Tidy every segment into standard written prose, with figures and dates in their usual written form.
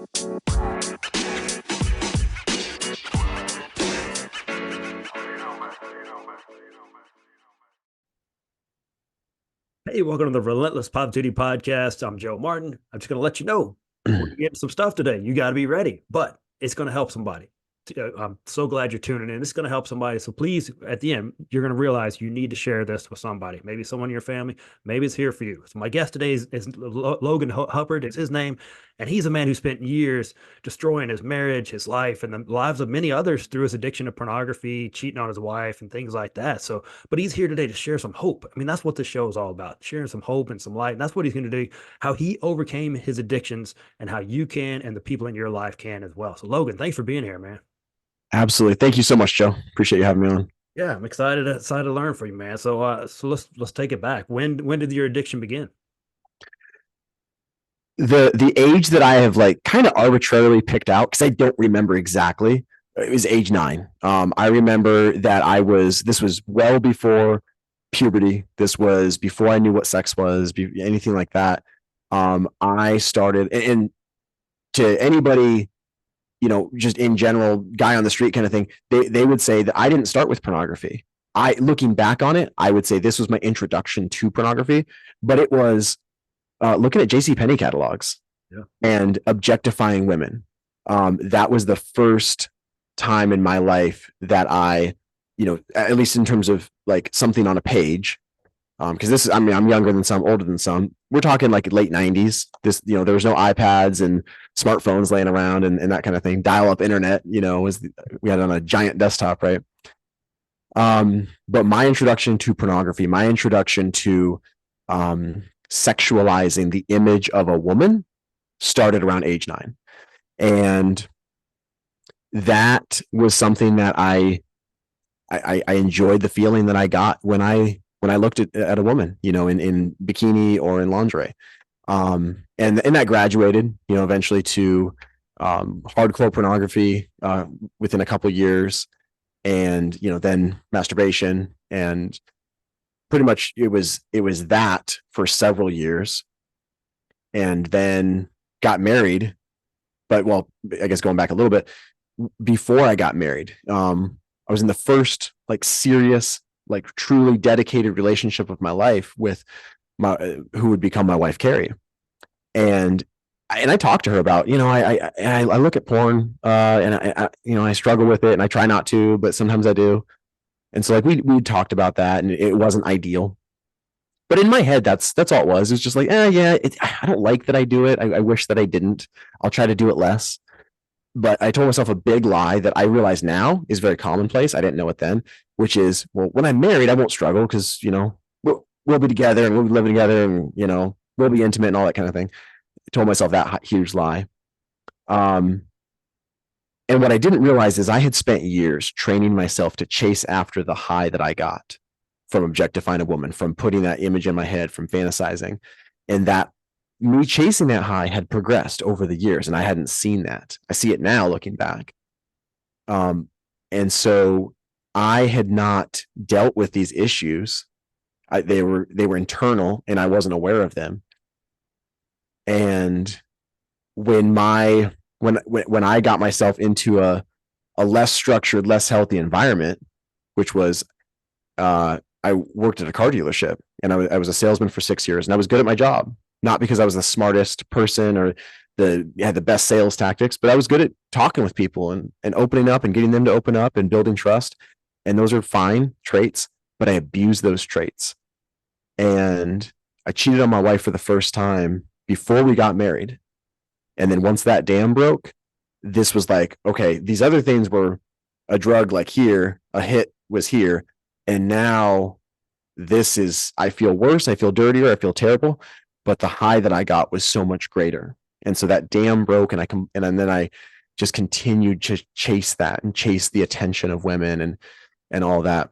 Hey, welcome to the Relentless Positivity Podcast. I'm Joe Martin. I'm just going to let you know we're getting some stuff today. You got to be ready, but it's going to help somebody. I'm so glad you're tuning in. It's going to help somebody. So please, at the end, you're going to realize you need to share this with somebody. Maybe someone in your family. Maybe it's here for you. So my guest today is Logan Hufford. Is his name, and he's a man who spent years destroying his marriage, his life, and the lives of many others through his addiction to pornography, cheating on his wife, and things like that. So, but he's here today to share some hope. I mean, that's what this show is all about: sharing some hope and some light. And that's what he's going to do. How he overcame his addictions, and how you can, and the people in your life can as well. So, Logan, thanks for being here, man. Absolutely. Thank you so much, Joe. Appreciate you having me on. Yeah, I'm excited to learn from you, man. So let's take it back. When did your addiction begin? The age that I have like kind of arbitrarily picked out, because I don't remember exactly, it was age 9. I remember that this was well before puberty. This was before I knew what sex was, anything like that. I started, and to anybody, just in general, guy on the street kind of thing, they would say that I didn't start with pornography. Looking back on it, I would say this was my introduction to pornography, but it was looking at JCPenney catalogs Yeah. and objectifying women. That was the first time in my life that at least in terms of like something on a page, because I'm younger than some, older than some. We're talking like late 90s. There was no iPads and smartphones laying around and that kind of thing. Dial up internet, we had on a giant desktop, right? But my introduction to pornography, my introduction to sexualizing the image of a woman started around age 9. And that was something that I enjoyed the feeling that I got when I looked at a woman, in bikini or in lingerie. And that graduated, eventually to hardcore pornography within a couple of years, and then masturbation, and pretty much it was that for several years, and then got married. But well, I guess going back a little bit, before I got married, I was in the first like serious, like truly dedicated relationship of my life with who would become my wife, Carrie. And I talked to her about, I look at porn, and I struggle with it, and I try not to, but sometimes I do. And so like we talked about that, and it wasn't ideal. But in my head, that's all it was. It's just like, yeah, I don't like that I do it. I wish that I didn't. I'll try to do it less. But I told myself a big lie that I realize now is very commonplace. I didn't know it then, which is, well, when I'm married, I won't struggle because, we'll be together and we'll be living together, and, we'll be intimate and all that kind of thing. I told myself that huge lie. And what I didn't realize is I had spent years training myself to chase after the high that I got from objectifying a woman, from putting that image in my head, from fantasizing. And that me chasing that high had progressed over the years, and I hadn't seen that. I see it now looking back. And so I had not dealt with these issues. They were internal, and I wasn't aware of them. And when I got myself into a less structured, less healthy environment, which was I worked at a car dealership, and I was a salesman for 6 years, and I was good at my job, not because I was the smartest person or had the best sales tactics, but I was good at talking with people and opening up and getting them to open up and building trust. And those are fine traits, but I abused those traits. And I cheated on my wife for the first time before we got married. And then once that dam broke, this was like, okay, these other things were a drug, like here, a hit was here. And now I feel worse. I feel dirtier. I feel terrible. But the high that I got was so much greater. And so that dam broke, and then I just continued to chase that and chase the attention of women and all that.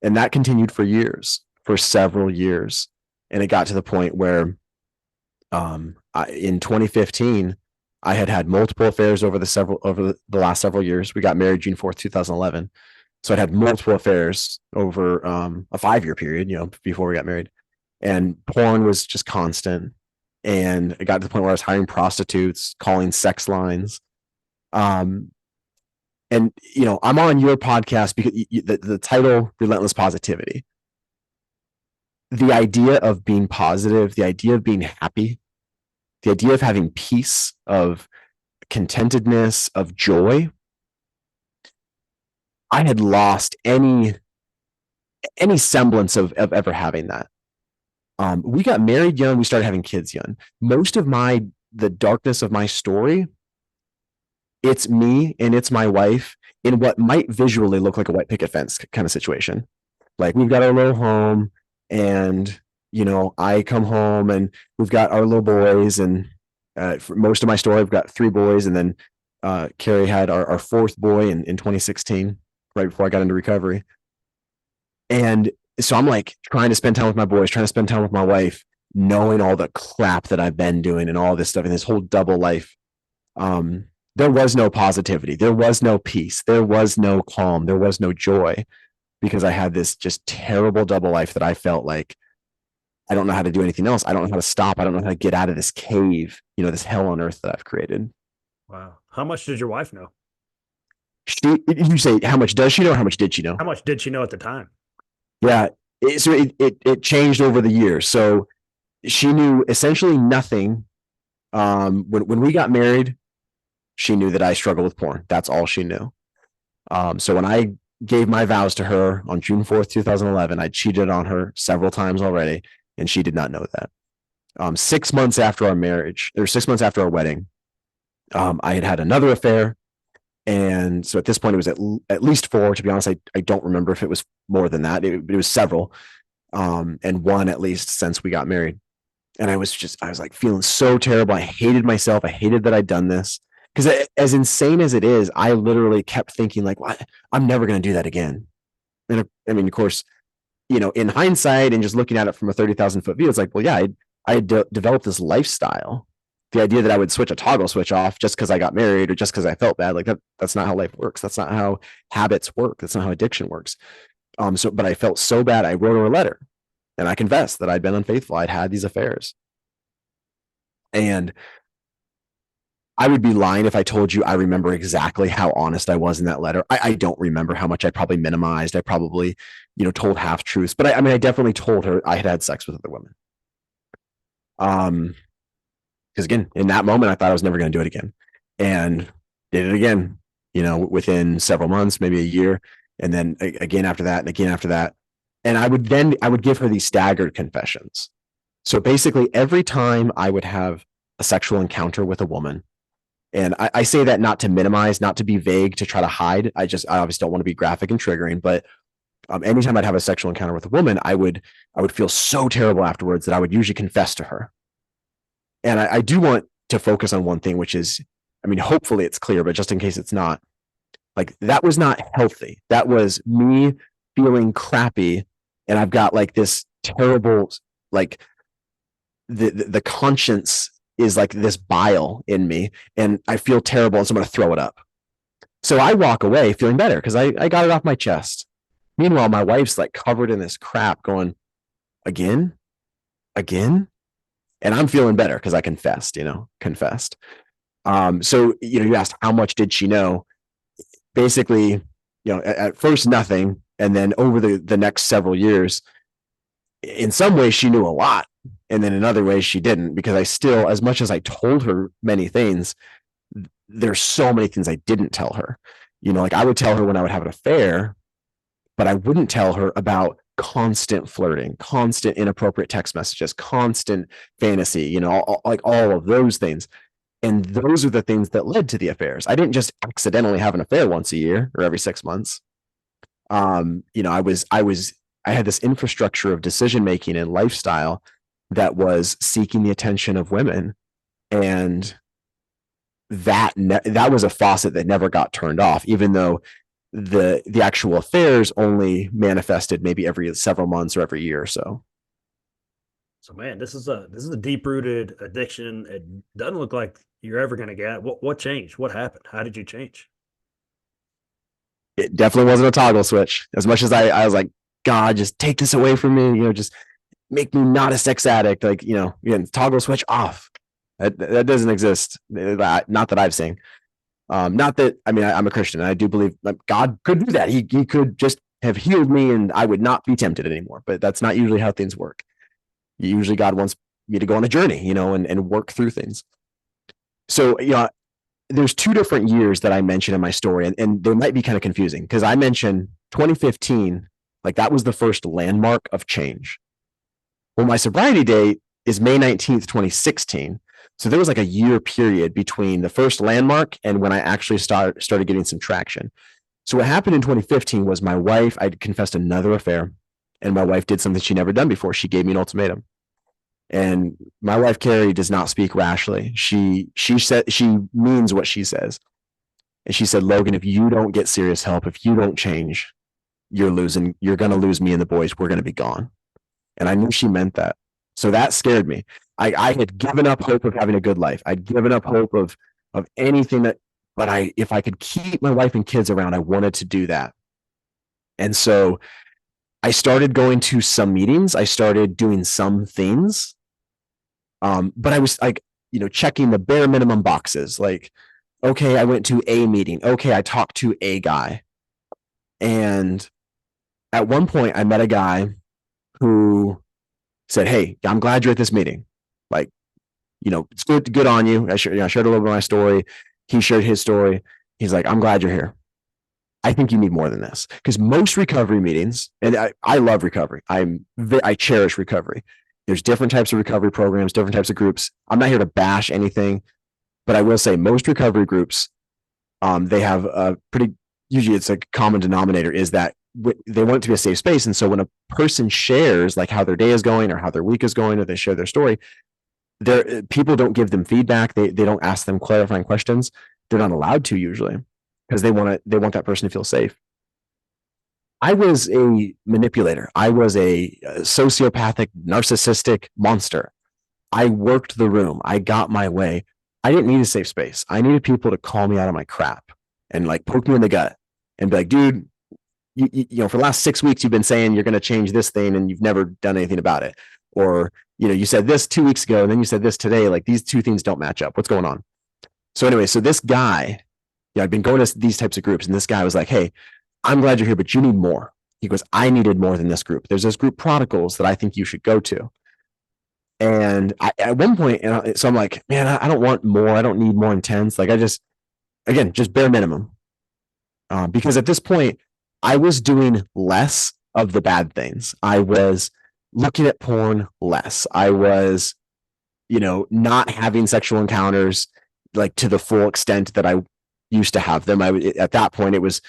And that continued for years, for several years. And it got to the point where in 2015, I had multiple affairs over the last several years. We got married June 4th, 2011. So I'd had multiple affairs over a 5-year period, before we got married. And porn was just constant. And it got to the point where I was hiring prostitutes, calling sex lines. Um, and I'm on your podcast because the title Relentless Positivity. The idea of being positive, the idea of being happy, the idea of having peace, of contentedness, of joy. I had lost any semblance of ever having that. We got married young. We started having kids young. Most of the darkness of my story, it's me and it's my wife in what might visually look like a white picket fence kind of situation. Like, we've got our little home, and I come home and we've got our little boys, and for most of my story, I've got 3 boys, and then Carrie had our 4th boy in 2016, right before I got into recovery. And so I'm like trying to spend time with my boys, trying to spend time with my wife, knowing all the crap that I've been doing and all this stuff and this whole double life. There was no positivity. There was no peace. There was no calm. There was no joy, because I had this just terrible double life that I felt like I don't know how to do anything else. I don't know how to stop. I don't know how to get out of this cave, this hell on earth that I've created. Wow. How much did your wife know? You say, how much does she know? Or how much did she know? How much did she know at the time? Yeah. It changed over the years. So she knew essentially nothing. When we got married, she knew that I struggled with porn. That's all she knew. So when I gave my vows to her on June 4th, 2011, I cheated on her several times already, and she did not know that. 6 months after our marriage, or 6 months after our wedding, I had another affair. And so at this point, it was at least 4. To be honest, I don't remember if it was more than that. It was several, and one at least since we got married. And I was like feeling so terrible. I hated myself. I hated that I'd done this, because as insane as it is, I literally kept thinking like, well, I'm never going to do that again. And I mean, of course, in hindsight and just looking at it from a 30,000 foot view, it's like, well, yeah, I had developed this lifestyle. The idea that I would switch a toggle switch off just because I got married or just because I felt bad, like that's not how life works. That's not how habits work. That's not how addiction works. But I felt so bad. I wrote her a letter, and I confessed that I'd been unfaithful. I'd had these affairs. And I would be lying if I told you I remember exactly how honest I was in that letter. I don't remember how much I probably minimized. I probably, told half truths, but I definitely told her I had had sex with other women. Because again, in that moment, I thought I was never going to do it again, and did it again, within several months, maybe a year. And then again after that, and again after that. And I would give her these staggered confessions. So basically every time I would have a sexual encounter with a woman, and I say that not to minimize, not to be vague, to try to hide. I obviously don't want to be graphic and triggering, but anytime I'd have a sexual encounter with a woman, I would feel so terrible afterwards that I would usually confess to her. And I do want to focus on one thing, which is, hopefully it's clear, but just in case it's not, like, that was not healthy. That was me feeling crappy. And I've got like this terrible, like the conscience is like this bile in me, and I feel terrible, and so I'm going to throw it up. So I walk away feeling better because I got it off my chest. Meanwhile, my wife's like covered in this crap going, again. And I'm feeling better because I confessed. So, you asked how much did she know? Basically, at first nothing. And then over the next several years, in some ways she knew a lot. And then in other ways she didn't, because I still, as much as I told her many things, there's so many things I didn't tell her. Like, I would tell her when I would have an affair, but I wouldn't tell her about constant flirting, constant inappropriate text messages, constant fantasy, like all of those things. And those are the things that led to the affairs. I didn't just accidentally have an affair once a year or every 6 months. I had this infrastructure of decision making and lifestyle that was seeking the attention of women, and that was a faucet that never got turned off, even though the actual affairs only manifested maybe every several months or every year or so. So, man, this is a deep rooted addiction. It doesn't look like you're ever going to get. What changed? What happened? How did you change? It definitely wasn't a toggle switch. As much as I was like, God, just take this away from me, just make me not a sex addict. Like, again, toggle switch off. That doesn't exist. Not that I've seen. Not that, I mean, I'm a Christian and I do believe God could do that. He could just have healed me and I would not be tempted anymore, but that's not usually how things work. Usually God wants me to go on a journey, and work through things. So, there's two different years that I mentioned in my story, and they might be kind of confusing because I mentioned 2015, like that was the first landmark of change. Well, my sobriety date is May 19th, 2016. So there was like a year period between the first landmark and when I actually started getting some traction. So what happened in 2015 was I'd confessed another affair, and my wife did something she'd never done before. She gave me an ultimatum. And my wife, Carrie, does not speak rashly. She said, she means what she says. And she said, Logan, if you don't get serious help, if you don't change, you're going to lose me and the boys. We're going to be gone. And I knew she meant that. So that scared me. I had given up hope of having a good life. I'd given up hope of anything but if I could keep my wife and kids around, I wanted to do that. And so I started going to some meetings. I started doing some things. But I was like, checking the bare minimum boxes. Like, okay, I went to a meeting. Okay, I talked to a guy. And at one point I met a guy who said, hey, I'm glad you're at this meeting. Like, it's good on you. I shared a little bit of my story. He shared his story. He's like, I'm glad you're here. I think you need more than this, because most recovery meetings, and I love recovery. I cherish recovery. There's different types of recovery programs, different types of groups. I'm not here to bash anything, but I will say most recovery groups, they have usually it's a common denominator is that they want it to be a safe space. And so when a person shares like how their day is going or how their week is going, or they share their story, people don't give them feedback. They don't ask them clarifying questions. They're not allowed to usually because they want that person to feel safe. I was a manipulator. I was a sociopathic, narcissistic monster. I worked the room. I got my way. I didn't need a safe space. I needed people to call me out of my crap and like poke me in the gut and be like, dude, for the last 6 weeks, you've been saying you're going to change this thing and you've never done anything about it. Or, you said this 2 weeks ago and then you said this today. Like these two things don't match up. What's going on? So anyway, so this guy, I'd been going to these types of groups, and this guy was like, hey, I'm glad you're here, but you need more. He goes, I needed more than this group. There's this group Prodigals that I think you should go to. And at one point, so I'm like, man, I don't want more. I don't need more intense. Like just bare minimum. Because at this point, I was doing less of the bad things. I was looking at porn less. I was, not having sexual encounters like to the full extent that I used to have them. At that point, it was,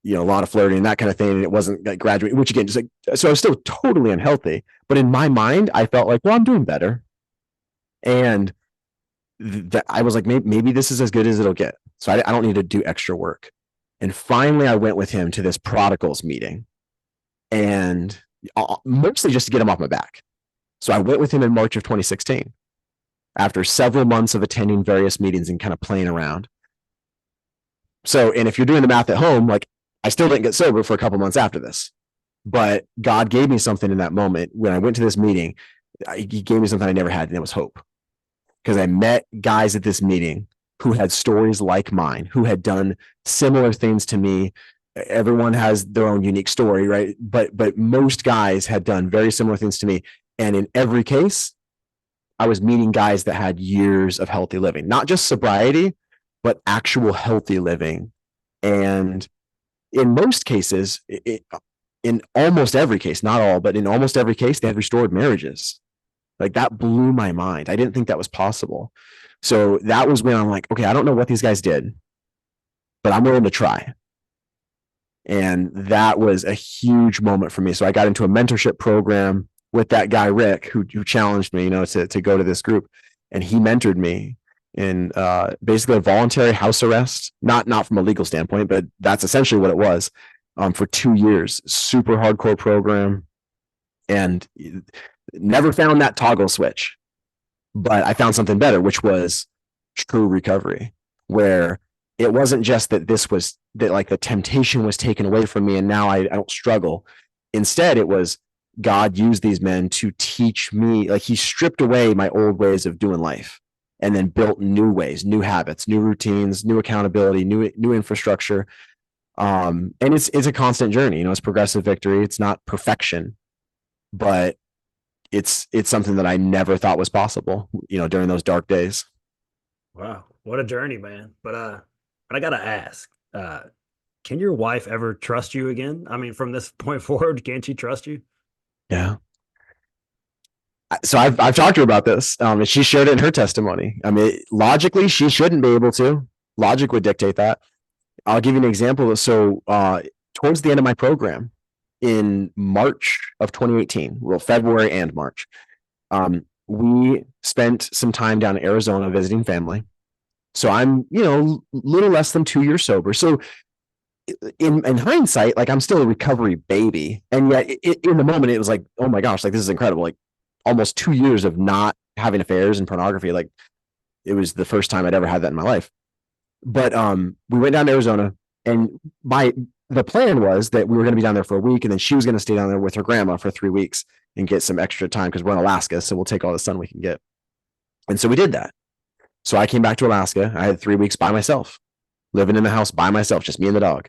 a lot of flirting and that kind of thing. And it wasn't like graduating, which again, just like, so I was still totally unhealthy, but in my mind, I felt like, well, I'm doing better. And I was like, maybe this is as good as it'll get. So I don't need to do extra work. And finally I went with him to this Prodigals meeting, and mostly just to get him off my back. So I went with him in March of 2016 after several months of attending various meetings and kind of playing around. So, and if you're doing the math at home, like I still didn't get sober for a couple months after this, but God gave me something in that moment. When I went to this meeting, he gave me something I never had, and it was hope. Because I met guys at this meeting who had stories like mine, who had done similar things to me. Everyone has their own unique story, right? But most guys had done very similar things to me. And in every case, I was meeting guys that had years of healthy living, not just sobriety, but actual healthy living. And in most cases, in almost every case, not all, but in almost every case, they had restored marriages. Like that blew my mind. I didn't think that was possible. So that was when I'm like, okay, I don't know what these guys did, but I'm willing to try. And that was a huge moment for me. So I got into a mentorship program with that guy, Rick, who challenged me, to go to this group. And he mentored me in basically a voluntary house arrest, not from a legal standpoint, but that's essentially what it was, for 2 years. Super hardcore program. And never found that toggle switch, but I found something better, which was true recovery, where it wasn't just that like the temptation was taken away from me and now I don't struggle. Instead, it was God used these men to teach me, like he stripped away my old ways of doing life and then built new ways, new habits, new routines, new accountability, new infrastructure. And it's a constant journey. It's progressive victory. It's not perfection, but it's something that I never thought was possible, during those dark days. Wow, what a journey, man. But I gotta ask, can your wife ever trust you again? I mean, from this point forward, can't she trust you? Yeah. So I've talked to her about this, and she shared it in her testimony. I mean, logically, she shouldn't be able to. Logic would dictate that. I'll give you an example. So, towards the end of my program in March of 2018, well, February and March, we spent some time down in Arizona visiting family. So I'm, little less than 2 years sober. So in hindsight, like I'm still a recovery baby. And yet in the moment, it was like, oh my gosh, like this is incredible. Like almost 2 years of not having affairs and pornography. Like it was the first time I'd ever had that in my life. But we went down to Arizona, and the plan was that we were going to be down there for a week, and then she was going to stay down there with her grandma for 3 weeks and get some extra time because we're in Alaska, so we'll take all the sun we can get. And so we did that. So I came back to Alaska. I had 3 weeks by myself, living in the house by myself, just me and the dog.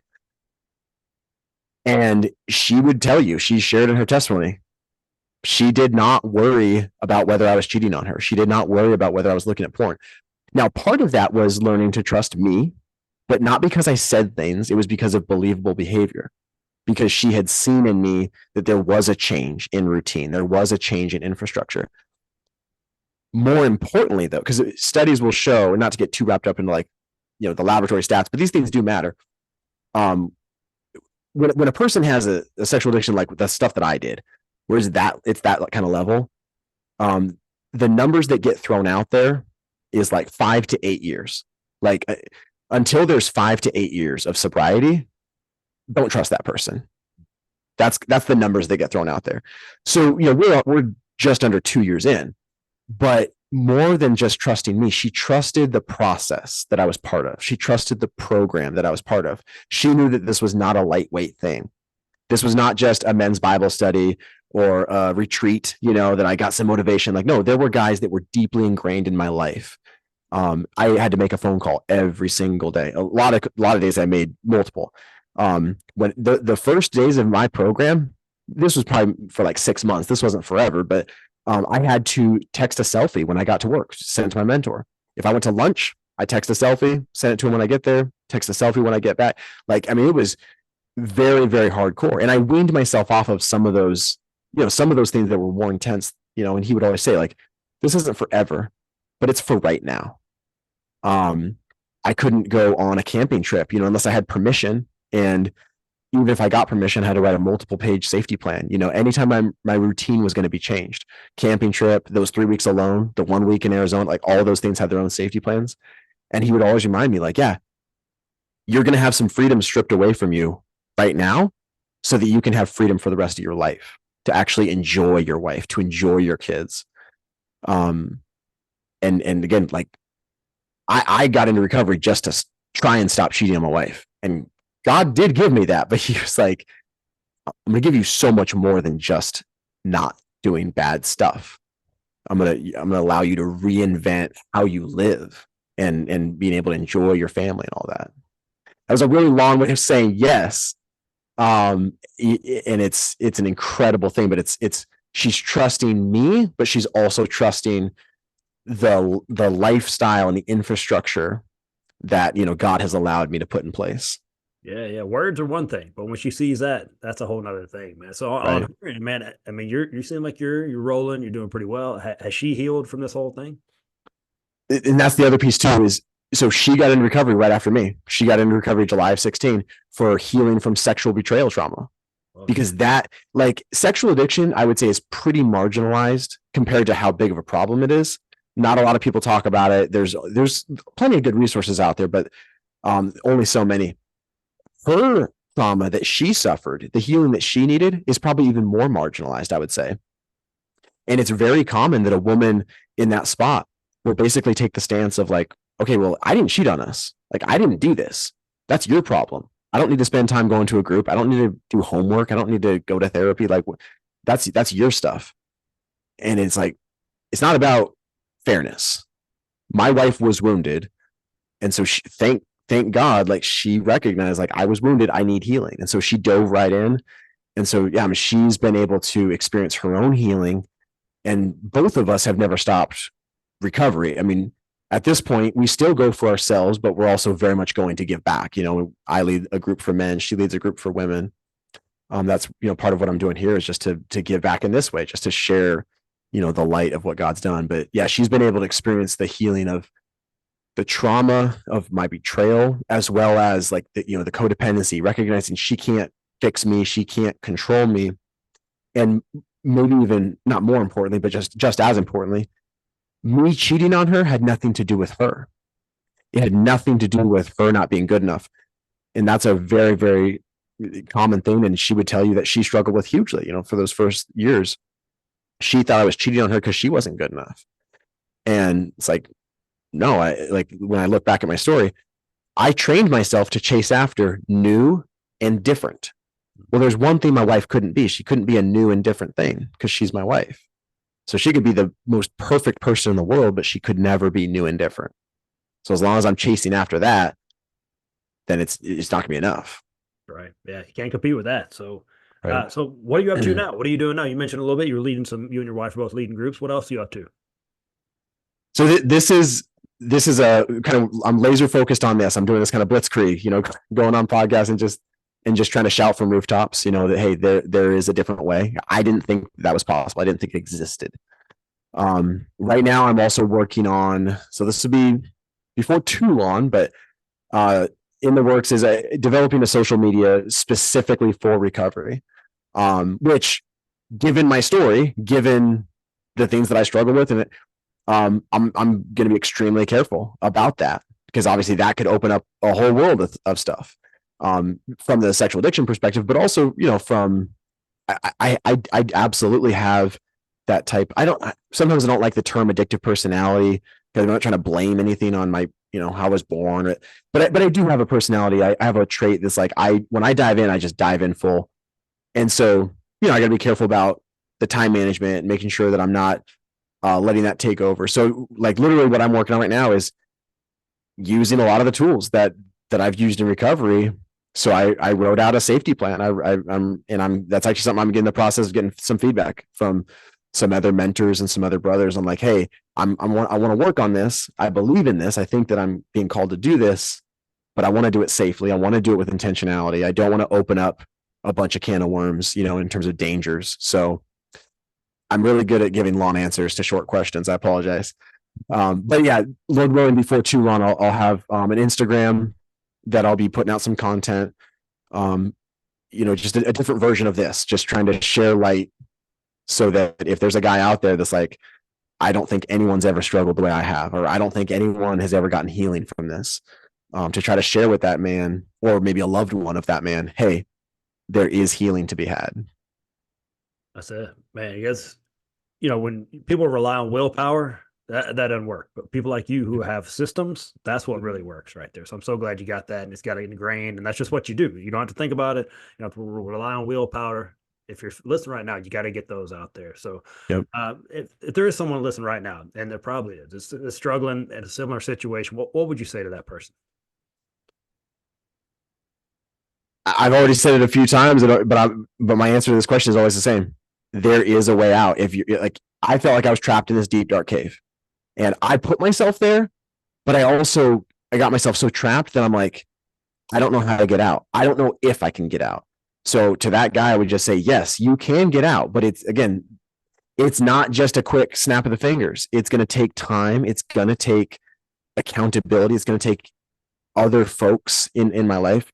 And she would tell you, she shared in her testimony, she did not worry about whether I was cheating on her. She did not worry about whether I was looking at porn. Now, part of that was learning to trust me, but not because I said things. It was because of believable behavior, because she had seen in me that there was a change in routine. There was a change in infrastructure. More importantly, though, because studies will show, and not to get too wrapped up into like, the laboratory stats, but these things do matter. When a person has a sexual addiction, like the stuff that I did, whereas it's that kind of level, the numbers that get thrown out there is like 5 to 8 years. Like until there's 5 to 8 years of sobriety, don't trust that person. That's the numbers that get thrown out there. So we're just under 2 years in, but more than just trusting me, she trusted the process that I was part of. She trusted the program that I was part of. She knew that this was not a lightweight thing. This was not just a men's Bible study or a retreat, that I got some motivation. Like, no, there were guys that were deeply ingrained in my life. I had to make a phone call every single day. A lot of days I made multiple. When the first days of my program, this was probably for like 6 months. This wasn't forever, but I had to text a selfie when I got to work, send it to my mentor. If I went to lunch, I text a selfie, send it to him when I get there, text a selfie when I get back. Like, I mean, it was very, very hardcore. And I weaned myself off of some of those things that were more intense, and he would always say, like, this isn't forever, but it's for right now. I couldn't go on a camping trip, unless I had permission. And even if I got permission, I had to write a multiple page safety plan. Anytime my routine was going to be changed, camping trip, those 3 weeks alone, the 1 week in Arizona, like all of those things had their own safety plans. And he would always remind me, like, yeah, you're going to have some freedom stripped away from you right now so that you can have freedom for the rest of your life, to actually enjoy your wife, to enjoy your kids. And again, like I got into recovery just to try and stop cheating on my wife. And God did give me that, but he was like, I'm going to give you so much more than just not doing bad stuff. I'm going to allow you to reinvent how you live and being able to enjoy your family and all that. That was a really long way of saying yes. And it's an incredible thing, but she's trusting me, but she's also trusting the lifestyle and the infrastructure that, God has allowed me to put in place. Yeah. Words are one thing, but when she sees that, that's a whole nother thing, man. So Right. on her end, man, I mean, you seem like you're rolling, you're doing pretty well. Has she healed from this whole thing? And that's the other piece too, is so she got into recovery right after me. She got into recovery July of 16 for healing from sexual betrayal trauma. Okay. Because that, like, sexual addiction, I would say, is pretty marginalized compared to how big of a problem it is. Not a lot of people talk about it. There's plenty of good resources out there, but only so many. Her trauma that she suffered, the healing that she needed, is probably even more marginalized, I would say. And it's very common that a woman in that spot will basically take the stance of like, okay, well, I didn't cheat on us. Like, I didn't do this. That's your problem. I don't need to spend time going to a group. I don't need to do homework. I don't need to go to therapy. Like, That's your stuff. And it's like, it's not about fairness. My wife was wounded. And so thank God, like she recognized, like, I was wounded, I need healing. And so she dove right in. And so, yeah, I mean, she's been able to experience her own healing. And both of us have never stopped recovery. I mean, at this point, we still go for ourselves, but we're also very much going to give back. I lead a group for men, she leads a group for women. That's, part of what I'm doing here is just to give back in this way, just to share, the light of what God's done. But yeah, she's been able to experience the healing of the trauma of my betrayal, as well as like the codependency, recognizing she can't fix me, she can't control me. And maybe even not more importantly, but just as importantly, me cheating on her had nothing to do with her. It had nothing to do with her not being good enough. And that's a very, very common thing. And she would tell you that she struggled with hugely, for those first years. She thought I was cheating on her because she wasn't good enough. And it's like, no, when I look back at my story, I trained myself to chase after new and different. Well, there's one thing my wife couldn't be. She couldn't be a new and different thing because she's my wife. So she could be the most perfect person in the world, but she could never be new and different. So as long as I'm chasing after that, then it's not gonna be enough. Right. Yeah. You can't compete with that. So, Right. so what are you up to now? What are you doing now? You mentioned a little bit, you and your wife are both leading groups. What else are you up to? So this is a kind of, I'm laser focused on this. I'm doing this kind of blitzkrieg, going on podcasts and just trying to shout from rooftops, that, hey, there is a different way. I didn't think that was possible. I didn't think it existed. Right now I'm also working on, so this will be before too long, but in the works is developing a social media specifically for recovery, which, given my story, given the things that I struggle with, and I'm going to be extremely careful about that, because obviously that could open up a whole world of stuff, from the sexual addiction perspective, but also, from, I absolutely have that type. Sometimes I don't like the term addictive personality, because I'm not trying to blame anything on my, how I was born, but I do have a personality. I have a trait that's like, when I dive in, I just dive in full. And so, I gotta be careful about the time management and making sure that I'm not letting that take over. So like literally what I'm working on right now is using a lot of the tools that I've used in recovery. So I wrote out a safety plan. That's actually something I'm getting in the process of getting some feedback from some other mentors and some other brothers. I'm like, hey, I want to work on this. I believe in this. I think that I'm being called to do this, but I want to do it safely. I want to do it with intentionality. I don't want to open up a bunch of can of worms, in terms of dangers. So I'm really good at giving long answers to short questions. I apologize. But yeah, Lord willing, before too long, I'll have an Instagram that I'll be putting out some content. Just a different version of this, just trying to share light, so that if there's a guy out there that's like, I don't think anyone's ever struggled the way I have, or I don't think anyone has ever gotten healing from this, to try to share with that man, or maybe a loved one of that man, hey, there is healing to be had. That's it, man. I guess, when people rely on willpower, that doesn't work. But people like you who have systems, that's what really works right there. So I'm so glad you got that, and it's got it ingrained, and that's just what you do. You don't have to think about it. You don't have to rely on willpower. If you're listening right now, you got to get those out there. So, Yep. If there is someone listening right now, and there probably is struggling in a similar situation, what would you say to that person? I've already said it a few times, but my answer to this question is always the same. There is a way out. If you like, I felt like I was trapped in this deep, dark cave, and I put myself there, but I got myself so trapped that I'm like, I don't know how to get out. I don't know if I can get out. So to that guy, I would just say, yes, you can get out, but it's not just a quick snap of the fingers. It's going to take time. It's going to take accountability. It's going to take other folks in my life.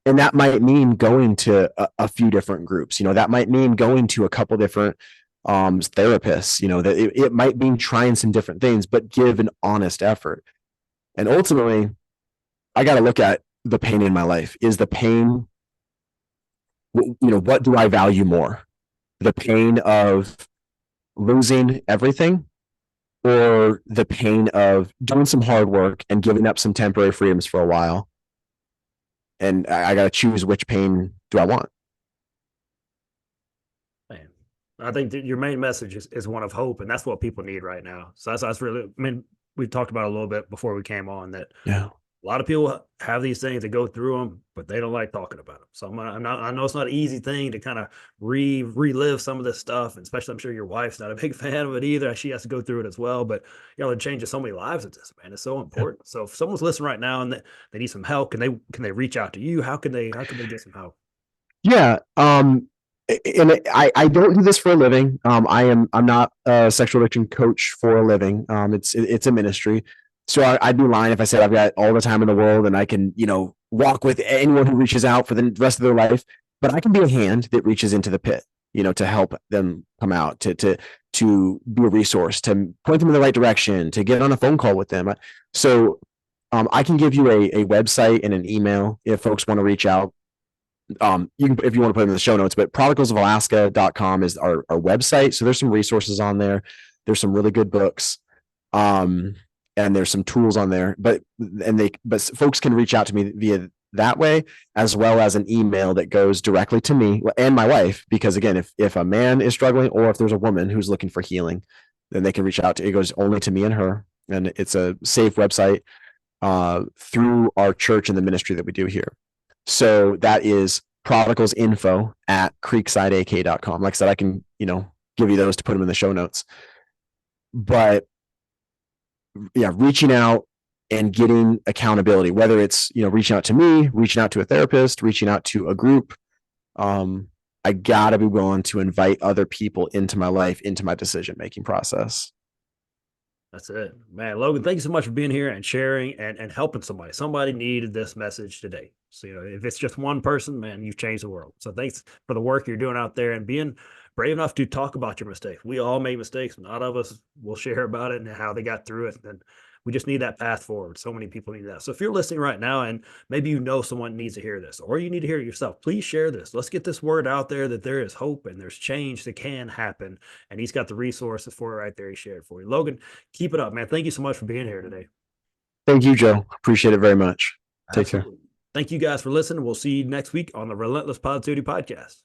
And that might mean going to a few different groups. That might mean going to a couple different therapists. That it might mean trying some different things, but give an honest effort. And ultimately, I got to look at the pain in my life. Is the pain, what do I value more? The pain of losing everything, or the pain of doing some hard work and giving up some temporary freedoms for a while? And I got to choose, which pain do I want? Man, I think that your main message is one of hope, and that's what people need right now. So that's really, I mean, we talked about it a little bit before we came on that Yeah. a lot of people have these things to go through them, but they don't like talking about them. So I'm not, I know it's not an easy thing to kind of relive some of this stuff, and especially I'm sure your wife's not a big fan of it either. She has to go through it as well, but it changes so many lives with this, man. It's so important. So if someone's listening right now and they need some help, can they reach out to you? How can they get some help? Yeah. And I don't do this for a living. I'm not a sexual addiction coach for a living. It's a ministry. So I'd be lying if I said I've got all the time in the world and I can, walk with anyone who reaches out for the rest of their life. But I can be a hand that reaches into the pit, to help them come out, to be a resource, to point them in the right direction, to get on a phone call with them. So I can give you a website and an email if folks want to reach out. You can, if you want to put them in the show notes, but prodigalsofalaska.com is our website. So there's some resources on there. There's some really good books. And there's some tools on there, but folks can reach out to me via that way, as well as an email that goes directly to me and my wife. Because again, if a man is struggling or if there's a woman who's looking for healing, then they can reach out to, it goes only to me and her. And it's a safe website, through our church and the ministry that we do here. So that is prodigalsinfo at creeksideak.com. Like I said, I can, give you those to put them in the show notes. But yeah, reaching out and getting accountability, whether it's, reaching out to me, reaching out to a therapist, reaching out to a group. I gotta be willing to invite other people into my life, into my decision-making process. That's it, man. Logan, thank you so much for being here and sharing and helping somebody. Somebody needed this message today. So, if it's just one person, man, you've changed the world. So thanks for the work you're doing out there and being brave enough to talk about your mistakes. We all make mistakes. Not of us will share about it and how they got through it. And we just need that path forward. So many people need that. So if you're listening right now and maybe someone needs to hear this or you need to hear it yourself, please share this. Let's get this word out there that there is hope and there's change that can happen. And he's got the resources for it right there. He shared for you. Logan, keep it up, man. Thank you so much for being here today. Thank you, Joe. Appreciate it very much. Take care. Thank you guys for listening. We'll see you next week on the Relentless Positivity Podcast.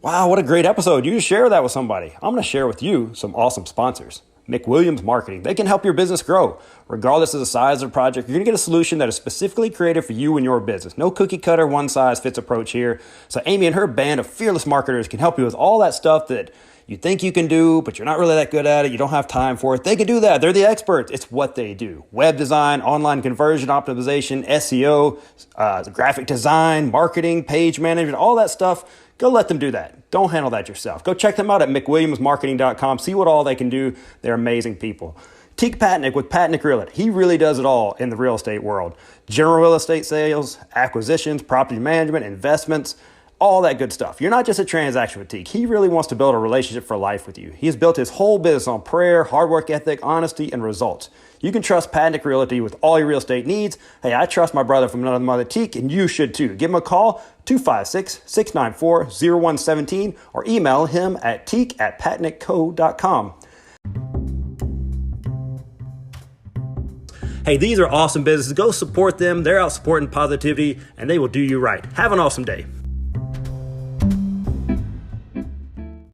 Wow, what a great episode. You just share that with somebody. I'm going to share with you some awesome sponsors. McWilliams Marketing. They can help your business grow. Regardless of the size of the project, you're going to get a solution that is specifically created for you and your business. No cookie cutter, one size fits approach here. So Amy and her band of fearless marketers can help you with all that stuff that you think you can do, but you're not really that good at it. You don't have time for it. They can do that. They're the experts. It's what they do. Web design, online conversion optimization, SEO, graphic design, marketing, page management, all that stuff. Go let them do that. Don't handle that yourself. Go check them out at mcwilliamsmarketing.com. See what all they can do. They're amazing people. Teak Patnick with Patnick Realty. He really does it all in the real estate world. General real estate sales, acquisitions, property management, investments, all that good stuff. You're not just a transaction with Teak. He really wants to build a relationship for life with you. He has built his whole business on prayer, hard work ethic, honesty, and results. You can trust Patnick Realty with all your real estate needs. Hey, I trust my brother from another mother, Teak, and you should too. Give him a call, 256-694-0117, or email him at teak@patnickco.com. Hey, these are awesome businesses. Go support them. They're out supporting positivity, and they will do you right. Have an awesome day.